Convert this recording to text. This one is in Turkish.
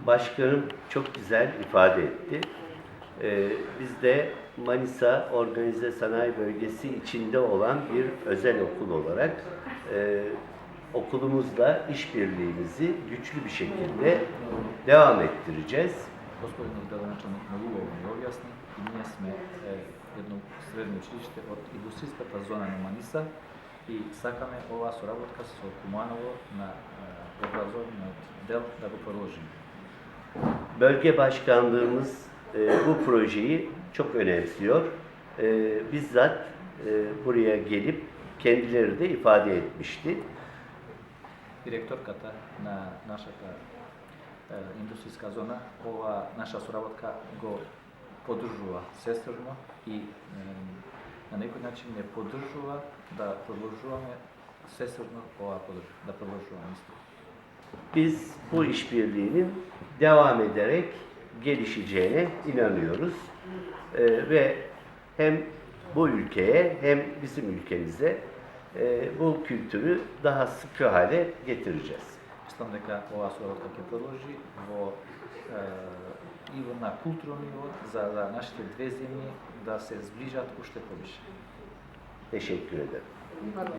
Başkanım çok güzel ifade etti. Biz de Manisa Organize Sanayi Bölgesi içinde olan bir özel okul olarak okulumuzla işbirliğimizi güçlü bir şekilde devam ettireceğiz. Gospodin gradonačelnik mogu ovo i objasni. I mi smo jedno srednje učilište od industrijskата zona Маниса i sakame ova sоработка со Куманово на образовниот дел да го продолжиме. Bölge başkanlığımız bu projeyi çok önemsiyor. Bizzat buraya gelip kendileri de ifade etmişti. Директорката на нашата индустријска зона ова наша соработка го поддржува сестрно и на некој начин не поддржува да продолжуваме сестрно ова да продолжуваме исто. Biz bu işbirliğinin devam ederek gelişeceğine inanıyoruz. Ve hem bu ülkeye hem bizim ülkemize bu kültürü daha sıkı hale getireceğiz. Мислам дека оваа соработка ќе продолжи на културно ниво за нашите две земји да се зближат уште повише. Teşekkür ederim.